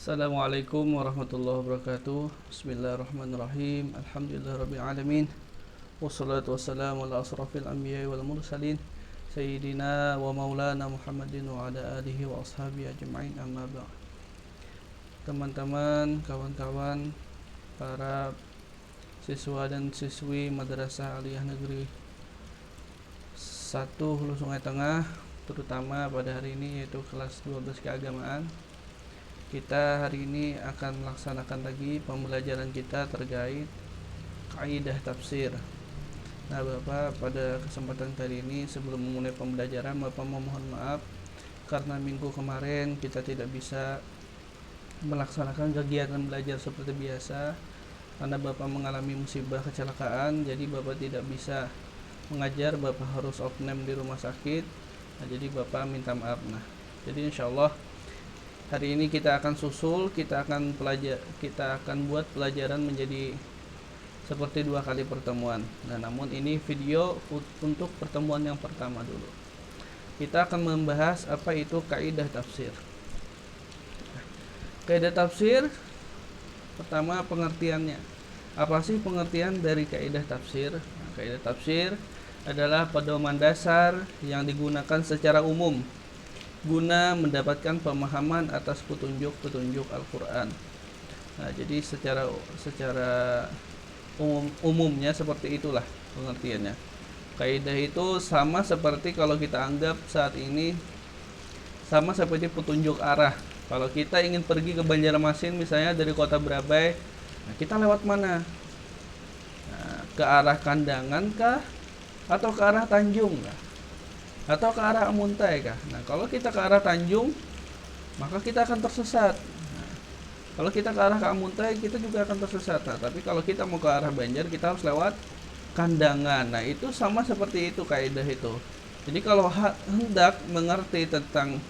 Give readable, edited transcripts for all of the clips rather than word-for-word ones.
Assalamualaikum warahmatullahi wabarakatuh. Bismillahirrahmanirrahim. Alhamdulillahirabbil alamin. Wassalatu wassalamu ala asrafil anbiya'i wal mursalin sayyidina wa maulana Muhammadin wa ala alihi wa ashabihi ajma'in, amma ba'd. Teman-teman, kawan-kawan, para siswa dan siswi Madrasah Aliyah Negeri 1 Hulu Sungai Tengah, terutama pada hari ini yaitu kelas 12 keagamaan. Kita hari ini akan melaksanakan lagi pembelajaran kita terkait kaidah tafsir. Nah, Bapak, pada kesempatan kali ini sebelum memulai pembelajaran, Bapak memohon maaf karena minggu kemarin kita tidak bisa melaksanakan kegiatan belajar seperti biasa karena Bapak mengalami musibah kecelakaan. Jadi Bapak tidak bisa mengajar, Bapak harus opname di rumah sakit. Nah, jadi Bapak minta maaf. Nah, jadi insyaallah hari ini kita akan susul, kita akan buat pelajaran menjadi seperti 2 kali pertemuan. Nah, namun ini video untuk pertemuan yang pertama dulu. Kita akan membahas apa itu kaidah tafsir. Kaidah tafsir, pertama pengertiannya. Apa sih pengertian dari kaidah tafsir? Nah, kaidah tafsir adalah pedoman dasar yang digunakan secara umum guna mendapatkan pemahaman atas petunjuk-petunjuk Al-Quran. Nah, jadi secara umumnya seperti itulah pengertiannya. Kaidah itu sama seperti kalau kita anggap saat ini sama seperti petunjuk arah. Kalau kita ingin pergi ke Banjarmasin misalnya dari kota Brabai, nah kita lewat mana? Nah, ke arah Kandangan kah? Atau ke arah Tanjung kah? Atau ke arah Muntai kah? Nah, kalau kita ke arah Tanjung, maka kita akan tersesat. Nah, kalau kita ke arah Muntai, kita juga akan tersesat. Nah, tapi kalau kita mau ke arah Banjar, kita harus lewat Kandangan. Nah, itu sama seperti itu kaidah itu. Jadi kalau hendak mengerti tentang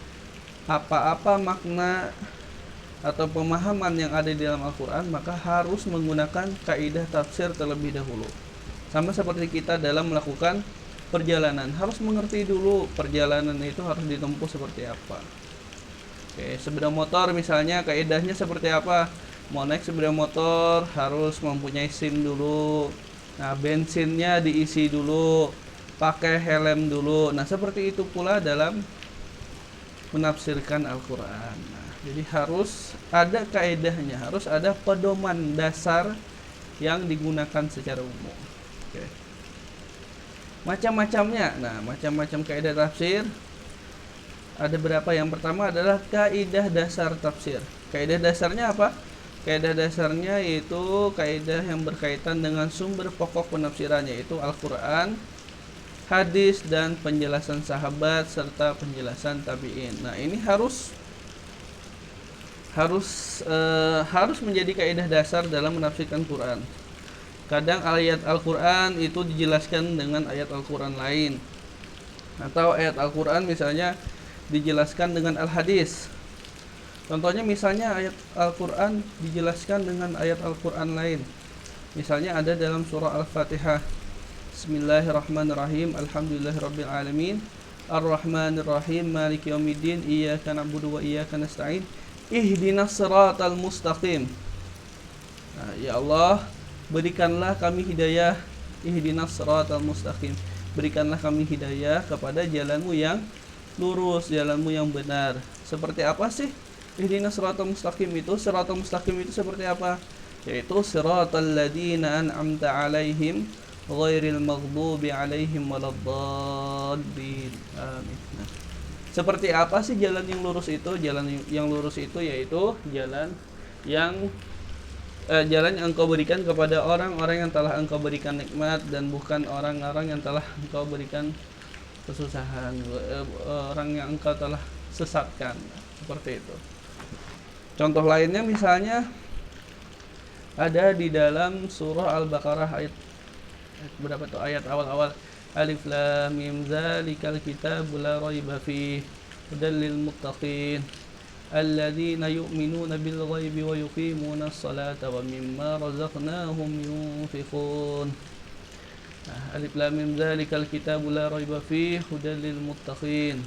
apa-apa makna atau pemahaman yang ada di dalam Al-Quran, maka harus menggunakan kaidah tafsir terlebih dahulu. Sama seperti kita dalam melakukan perjalanan, harus mengerti dulu perjalanan itu harus ditempuh seperti apa. Oke, sepeda motor misalnya kaidahnya seperti apa? Mau naik sepeda motor harus mempunyai SIM dulu. Nah, bensinnya diisi dulu, pakai helm dulu. Nah, seperti itu pula dalam menafsirkan Al-Quran. Nah, jadi harus ada kaidahnya, harus ada pedoman dasar yang digunakan secara umum. Oke. Macam-macamnya. Nah, macam-macam kaidah tafsir ada berapa? Yang pertama adalah kaidah dasar tafsir. Kaidah dasarnya apa? Kaidah dasarnya yaitu kaidah yang berkaitan dengan sumber pokok penafsiran, yaitu Al-Quran, hadis, dan penjelasan sahabat serta penjelasan tabi'in. Nah, ini harus menjadi kaidah dasar dalam menafsirkan Quran. Kadang ayat Al-Quran itu dijelaskan dengan ayat Al-Quran lain, atau ayat Al-Quran misalnya dijelaskan dengan Al-Hadis. Contohnya misalnya ayat Al-Quran dijelaskan dengan ayat Al-Quran lain. Misalnya ada dalam surah Al-Fatihah, Bismillahirrahmanirrahim, Alhamdulillahirabbil alamin, Ar-Rahmanirrahim, Maliki yaumiddin, Iyyaka na'budu wa iyyaka nasta'in, Ihdinas siratal mustaqim. Nah, ya Allah, berikanlah kami hidayah, ihdinas siratal mustaqim. Berikanlah kami hidayah kepada jalanmu yang lurus, jalanmu yang benar. Seperti apa sih ihdinas siratal mustaqim itu? Siratal mustaqim itu seperti apa? Yaitu siratal ladzina an'amta 'alaihim ghairil maghdubi alaihim waladdallin. Amin. Nah, seperti apa sih jalan yang lurus itu? Jalan yang lurus itu yaitu jalan yang engkau berikan kepada orang-orang yang telah engkau berikan nikmat, dan bukan orang-orang yang telah engkau berikan kesusahan, orang yang engkau telah sesatkan. Seperti itu. Contoh lainnya misalnya ada di dalam surah Al-Baqarah ayat berapa tuh? Ayat awal-awal, Alif Lam Mim Dzalikal Kitabu La Raiba Fihi Hudal lil Muttaqin alladzina yu'minuna bil ghaibi wa yuqimuna as-salata wa mimma razaqnahum yunfiqun. Nah, Alif Lam Mim Dzalikal Kitabu La Raiba Fihi Hudal lil Muttaqin.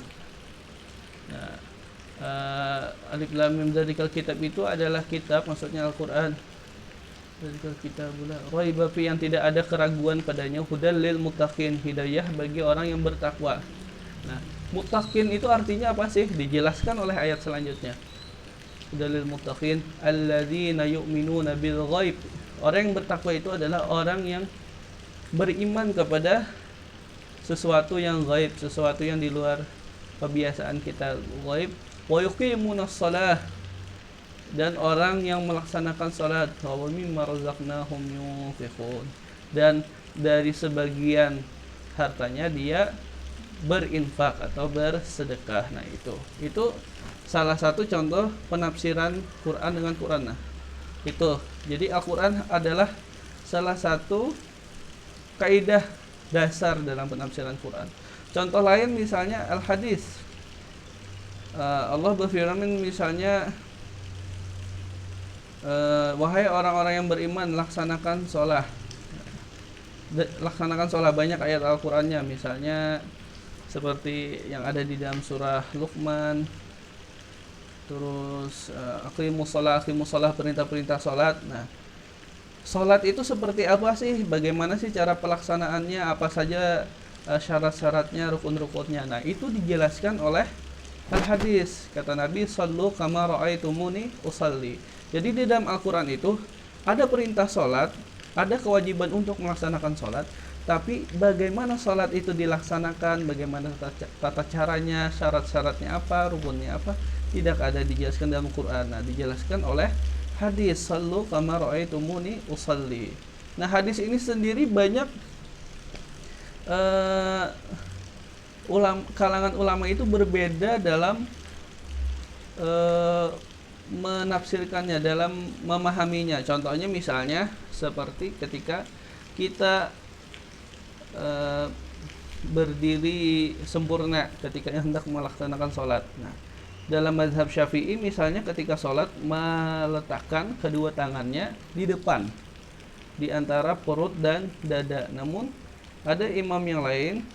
Nah, Alif lam mim dzalikal kitab itu adalah kitab, maksudnya Al-Qur'an. Dzalikal kitabul la raiba fi, yang tidak ada keraguan padanya, hudal lil muttaqin, hidayah bagi orang yang bertakwa. Nah, muttaqin itu artinya apa sih? Dijelaskan oleh ayat selanjutnya. Hudal lil muttaqin alladzina yu'minuna bil ghaib. Orang yang bertakwa itu adalah orang yang beriman kepada sesuatu yang gaib, sesuatu yang di luar kebiasaan kita, gaib. Wa yuqimunas shalah, dan orang yang melaksanakan salat. Wa mimma razaqnahum yunfiqun, dan dari sebagian hartanya dia berinfak atau bersedekah. Nah, itu salah satu contoh penafsiran Quran dengan Quran. Nah, itu. Jadi Al-Quran adalah salah satu kaidah dasar dalam penafsiran Quran. Contoh lain misalnya Al-Hadis. Allah berfirman misalnya, wahai orang-orang yang beriman, laksanakan sholat. Laksanakan sholat, banyak ayat Al-Qurannya. Misalnya seperti yang ada di dalam surah Luqman. Terus aqimus shalah, perintah-perintah sholat. Nah, sholat itu seperti apa sih? Bagaimana sih cara pelaksanaannya? Apa saja syarat-syaratnya, rukun-rukunnya? Nah, itu dijelaskan oleh Al-Hadis. Kata Nabi, "Shallu kama ra'aitumuni usalli." Jadi di dalam Al-Quran itu ada perintah sholat, ada kewajiban untuk melaksanakan sholat, tapi bagaimana sholat itu dilaksanakan, bagaimana tata caranya, syarat-syaratnya apa, rukunnya apa, tidak ada dijelaskan dalam Quran. Nah, dijelaskan oleh hadis, "Shallu kama ra'aitumuni usalli." Nah, hadis ini sendiri banyak kalangan ulama itu berbeda dalam menafsirkannya, dalam memahaminya. Contohnya misalnya seperti ketika kita berdiri sempurna ketika hendak melaksanakan sholat. Nah, dalam mazhab Syafi'i misalnya ketika sholat meletakkan kedua tangannya di depan, di antara perut dan dada. Namun ada imam yang lain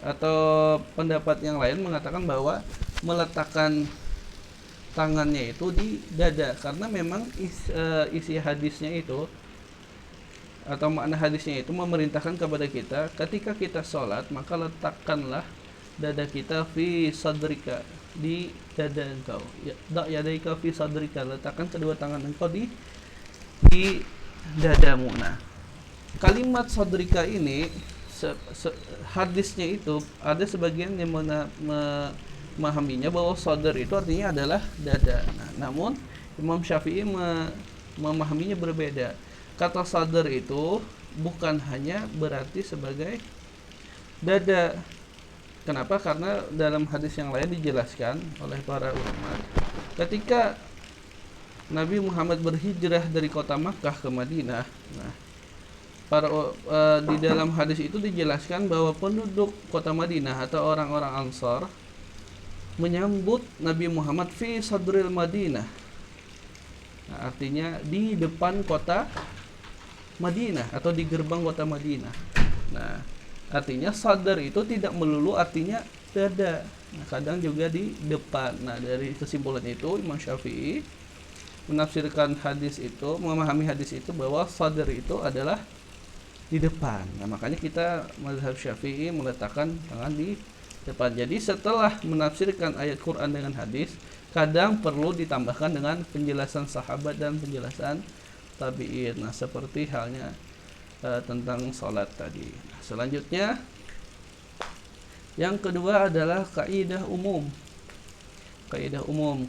atau pendapat yang lain mengatakan bahwa meletakkan tangannya itu di dada, karena memang isi hadisnya itu atau makna hadisnya itu memerintahkan kepada kita ketika kita sholat maka letakkanlah dada kita fi sadrika, di dada engkau. Yadaika fi sadrika, letakkan kedua tangan engkau di dadamu. Nah, kalimat sadrika ini hadisnya itu ada sebagian yang memahaminya bahwa sadr itu artinya adalah dada. Nah, namun Imam Syafi'i memahaminya berbeda. Kata sadr itu bukan hanya berarti sebagai dada. Kenapa? Karena dalam hadis yang lain dijelaskan oleh para ulama, ketika Nabi Muhammad berhijrah dari kota Makkah ke Madinah, nah, di dalam hadis itu dijelaskan bahwa penduduk kota Madinah atau orang-orang Ansar menyambut Nabi Muhammad fi sadril Madinah. Nah, artinya di depan kota Madinah atau di gerbang kota Madinah. Nah, artinya sadar itu tidak melulu artinya dada. Nah, kadang juga di depan. Nah, dari kesimpulan itu Imam Syafi'i menafsirkan hadis itu, memahami hadis itu bahwa sadar itu adalah di depan. Nah, makanya kita mazhab Syafi'i meletakkan tangan di depan. Jadi setelah menafsirkan ayat Quran dengan hadis, kadang perlu ditambahkan dengan penjelasan sahabat dan penjelasan tabi'in. Nah, seperti halnya tentang salat tadi. Nah, selanjutnya yang kedua adalah kaidah umum. Kaidah umum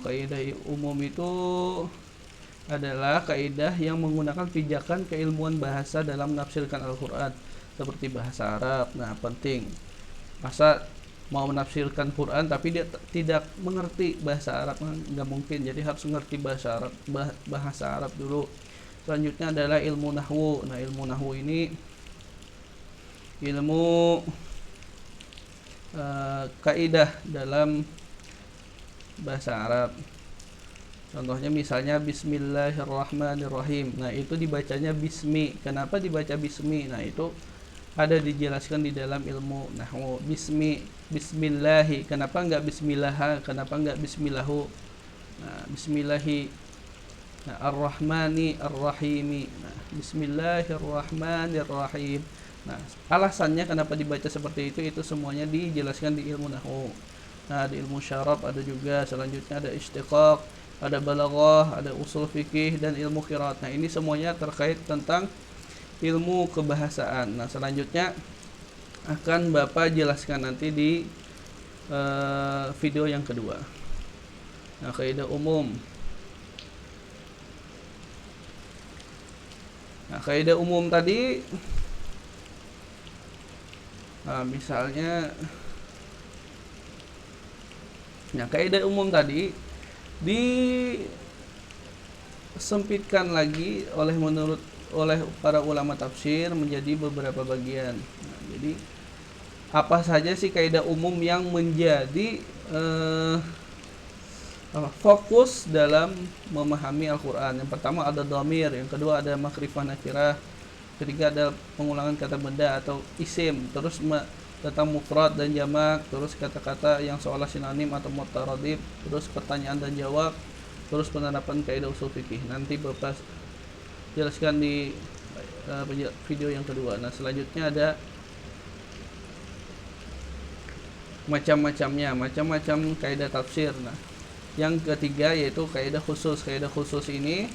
itu adalah kaidah yang menggunakan pijakan keilmuan bahasa dalam menafsirkan Al-Quran, seperti bahasa Arab. Nah, penting. Masa mau menafsirkan Quran tapi dia tidak mengerti bahasa Arab, nggak mungkin. Jadi harus mengerti bahasa Arab dulu. Selanjutnya adalah ilmu nahwu. Nah, ilmu nahwu ini ilmu kaidah dalam bahasa Arab. Contohnya misalnya Bismillahirrahmanirrahim. Nah, itu dibacanya bismi. Kenapa dibaca bismi? Nah, itu ada dijelaskan di dalam ilmu nahwu. Bismillahi, kenapa enggak bismillah, kenapa enggak bismillahu? Nah, bismillahi. Nah, ar-rahmani ar-rahimi. Nah, bismillahirrahmanirrahim. Nah, alasannya kenapa dibaca seperti itu semuanya dijelaskan di ilmu nahwu. Nah, di ilmu syarab ada juga, selanjutnya ada istiqaq, ada balaghah, ada usul fikih, dan ilmu qiraat. Nah, ini semuanya terkait tentang ilmu kebahasaan. Nah, selanjutnya akan Bapak jelaskan nanti di video yang kedua. Nah, kaidah umum. Nah, kaidah umum tadi, misalnya, nah, kaidah umum tadi disempitkan lagi oleh para ulama tafsir menjadi beberapa bagian. Nah, jadi apa saja sih kaidah umum yang menjadi fokus dalam memahami Al-Quran? Yang pertama ada dhamir, yang kedua ada makrifah nakirah, ketiga ada pengulangan kata benda atau isim, terus tentang mufrad dan jamak, terus kata-kata yang seolah sinonim atau mutaradif, terus pertanyaan dan jawab, terus penerapan kaidah usul fikih. Nanti Bapak jelaskan di video yang kedua. Nah, selanjutnya ada macam-macam kaidah tafsir. Nah, yang ketiga yaitu kaidah khusus. Kaidah khusus ini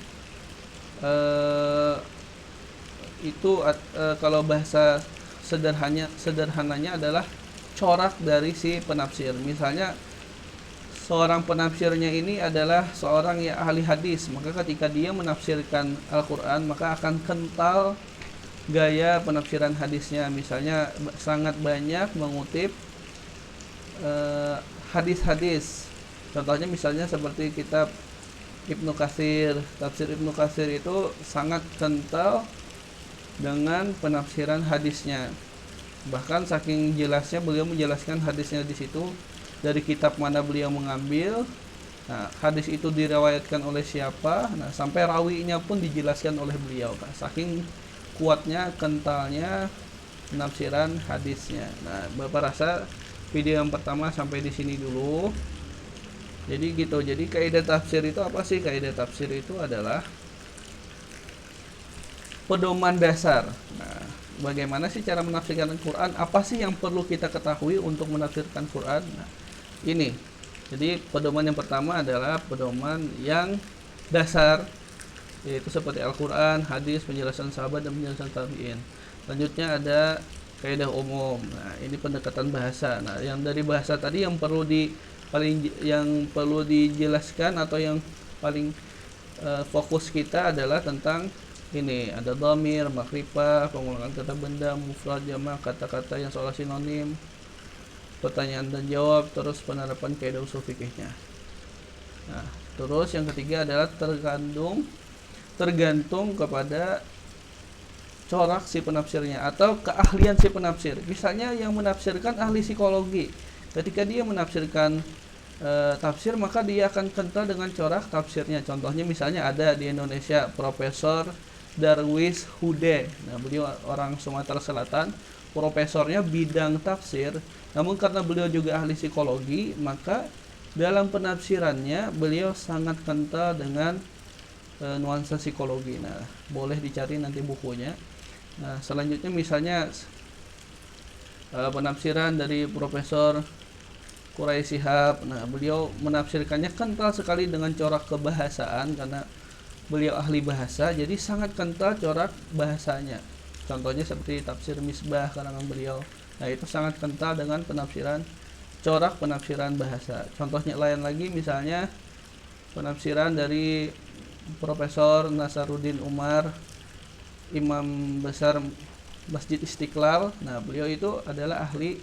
kalau bahasa sederhananya adalah corak dari si penafsir. Misalnya seorang penafsirnya ini adalah seorang yang ahli hadis, maka ketika dia menafsirkan Al-Quran maka akan kental gaya penafsiran hadisnya. Misalnya sangat banyak mengutip hadis-hadis. Contohnya misalnya seperti kitab Ibnu Katsir. Tafsir Ibnu Katsir itu sangat kental dengan penafsiran hadisnya. Bahkan saking jelasnya beliau menjelaskan hadisnya di situ, dari kitab mana beliau mengambil, nah, hadis itu diriwayatkan oleh siapa, nah, sampai rawinya pun dijelaskan oleh beliau. Nah, saking kuatnya, kentalnya penafsiran hadisnya. Nah, Bapak rasa video yang pertama sampai di sini dulu. Jadi gitu. Jadi kaidah tafsir itu apa sih? Kaidah tafsir itu adalah pedoman dasar. Nah, bagaimana sih cara menafsirkan Al-Quran? Apa sih yang perlu kita ketahui untuk menafsirkan Quran? Nah, ini. Jadi pedoman yang pertama adalah pedoman yang dasar, yaitu seperti Al-Quran, hadis, penjelasan sahabat, dan penjelasan tabi'in. Selanjutnya ada kaidah umum. Nah, ini pendekatan bahasa. Nah, yang dari bahasa tadi yang perlu dijelaskan atau yang paling fokus kita adalah tentang ini, ada dhamir, makrifah, pengulangan kata benda, mufrad, jamak, kata-kata yang seolah sinonim, pertanyaan dan jawab, terus penerapan kaidah usul fikihnya. Nah, terus yang ketiga adalah tergantung kepada corak si penafsirnya atau keahlian si penafsir. Misalnya yang menafsirkan ahli psikologi, ketika dia menafsirkan tafsir maka dia akan kental dengan corak tafsirnya. Contohnya misalnya ada di Indonesia Profesor Darwis Hude. Nah, beliau orang Sumatera Selatan, profesornya bidang tafsir. Namun karena beliau juga ahli psikologi, maka dalam penafsirannya beliau sangat kental dengan nuansa psikologi. Nah, boleh dicari nanti bukunya. Nah, selanjutnya misalnya penafsiran dari Profesor Quraisy Shihab. Nah, beliau menafsirkannya kental sekali dengan corak kebahasaan karena beliau ahli bahasa, jadi sangat kental corak bahasanya. Contohnya seperti tafsir Misbah karangan beliau. Nah, itu sangat kental dengan corak penafsiran bahasa. Contohnya lain lagi misalnya penafsiran dari Profesor Nasaruddin Umar, Imam Besar Masjid Istiqlal. Nah, beliau itu adalah ahli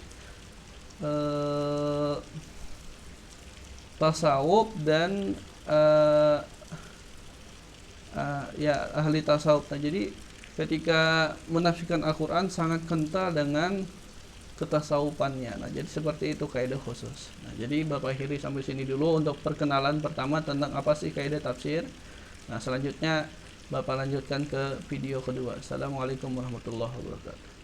tasawuf dan ahli tasawuf. Nah, jadi ketika menafsirkan Al-Quran sangat kental dengan ketasawufannya. Nah, jadi seperti itu kaidah khusus. Nah, jadi Bapak akhiri sampai sini dulu untuk perkenalan pertama tentang apa sih kaidah tafsir. Nah, selanjutnya Bapak lanjutkan ke video kedua. Assalamualaikum warahmatullahi wabarakatuh.